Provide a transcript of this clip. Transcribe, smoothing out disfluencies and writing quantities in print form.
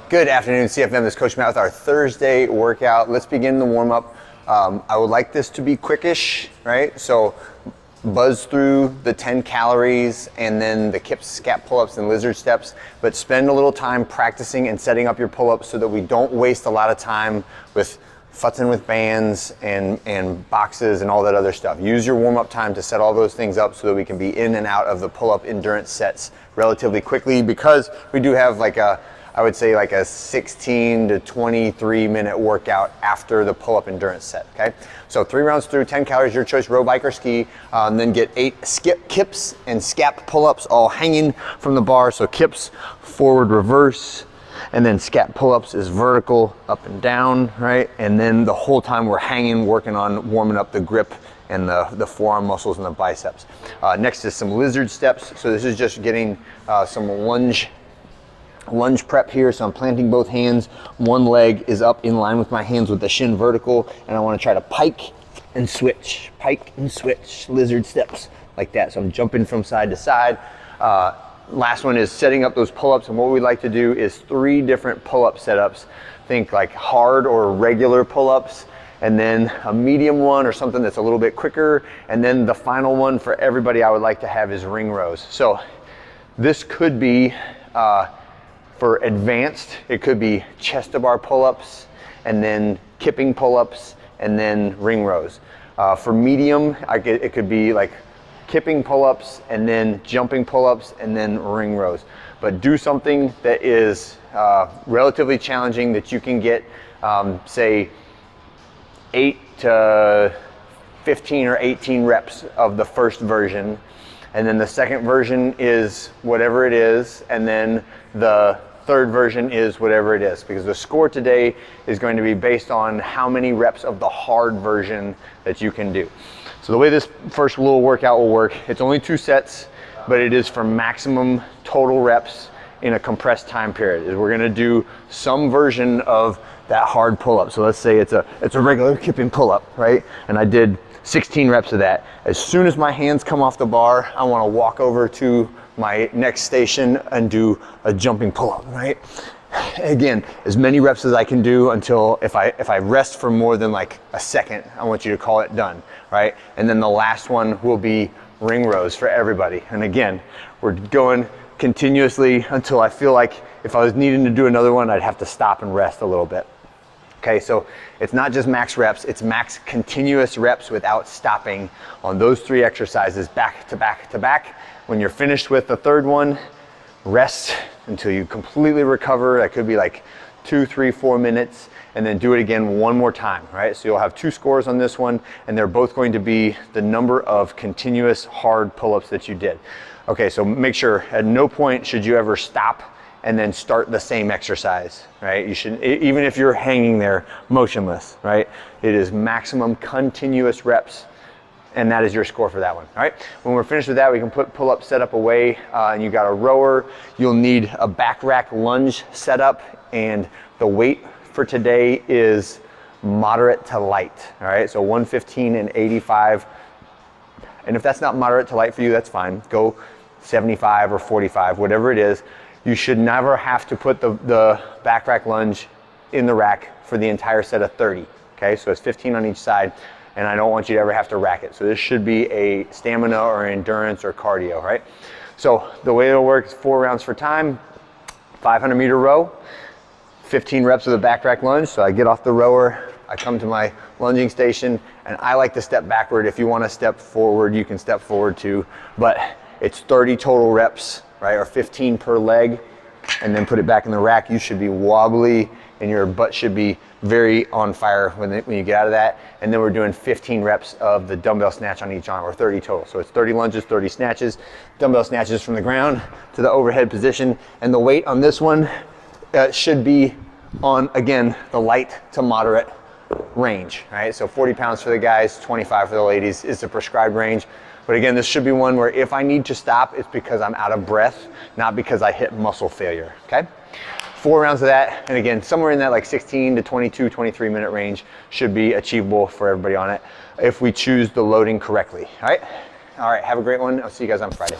Good afternoon, CFM. This is Coach Matt with our Thursday workout. Let's begin the warm-up. I would like this to be quickish, right? So buzz through the 10 calories and then the kips, scap pull-ups, and lizard steps, but spend a little time practicing and setting up your pull-ups so that we don't waste a lot of time with futzing with bands and boxes and all that other stuff. Use your warm-up time to set all those things up so that we can be in and out of the pull-up endurance sets relatively quickly, because we do have I would say like a 16 to 23 minute workout after the pull-up endurance set, okay? So 3 rounds through, 10 calories, your choice, row, bike, or ski. Then get 8 kips and scap pull-ups all hanging from the bar. So kips, forward, reverse, and then scap pull-ups is vertical, up and down, right? And then the whole time we're hanging, working on warming up the grip and the forearm muscles and the biceps. Next is some lizard steps. So this is just getting some lunge prep here. So I'm planting both hands. One leg is up in line with my hands with the shin vertical, and I want to try to pike and switch, lizard steps like that. So I'm jumping from side to side. Last one is setting up those pull-ups, and what we like to do is 3 different pull-up setups. Think like hard or regular pull-ups, and then a medium one or something that's a little bit quicker, and then the final one for everybody I would like to have is ring rows. So this could be for advanced, it could be chest to bar pull-ups, and then kipping pull-ups, and then ring rows. For medium, it could be like kipping pull-ups, and then jumping pull-ups, and then ring rows. But do something that is relatively challenging that you can get, say, 8 to 15 or 18 reps of the first version. And then the second version is whatever it is, and then the third version is whatever it is, because the score today is going to be based on how many reps of the hard version that you can do. So the way this first little workout will work, it's only 2 sets, but it is for maximum total reps in a compressed time period. We're gonna do some version of that hard pull-up. So let's say it's a regular kipping pull-up, right? And I did 16 reps of that. As soon as my hands come off the bar, I wanna walk over to my next station and do a jumping pull-up, right? Again, as many reps as I can do until if I rest for more than like a second, I want you to call it done, right? And then the last one will be ring rows for everybody. And again, we're going continuously until I feel like if I was needing to do another one, I'd have to stop and rest a little bit. Okay, so it's not just max reps, it's max continuous reps without stopping on those 3 exercises back to back to back. When you're finished with the third one, rest until you completely recover. That could be like 2, 3, 4 minutes, and then do it again one more time, right? So you'll have 2 scores on this one, and they're both going to be the number of continuous hard pull-ups that you did. Okay, so make sure at no point should you ever stop and then start the same exercise, right? You should, even if you're hanging there motionless, right? It is maximum continuous reps, and that is your score for that one, all right? When we're finished with that, we can put pull-up setup away, and you got a rower. You'll need a back rack lunge setup, and the weight for today is moderate to light, all right? So 115 and 85, and if that's not moderate to light for you, that's fine. Go 75 or 45, whatever it is. You should never have to put the back rack lunge in the rack for the entire set of 30, okay? So it's 15 on each side, and I don't want you to ever have to rack it. So this should be a stamina or endurance or cardio, right? So the way it'll work is 4 rounds for time, 500-meter row, 15 reps of the back rack lunge. So I get off the rower, I come to my lunging station, and I like to step backward. If you want to step forward, you can step forward too, but it's 30 total reps, right, or 15 per leg, and then put it back in the rack. You should be wobbly, and your butt should be very on fire when you get out of that. And then we're doing 15 reps of the dumbbell snatch on each arm, or 30 total. So it's 30 lunges, 30 snatches, dumbbell snatches from the ground to the overhead position. And the weight on this one should be on, again, the light to moderate range, right? So 40 pounds for the guys, 25 for the ladies is the prescribed range. But again, this should be one where if I need to stop, it's because I'm out of breath, not because I hit muscle failure, okay? 4 rounds of that, and again, somewhere in that like 16 to 22, 23 minute range should be achievable for everybody on it if we choose the loading correctly, all right? All right, have a great one. I'll see you guys on Friday.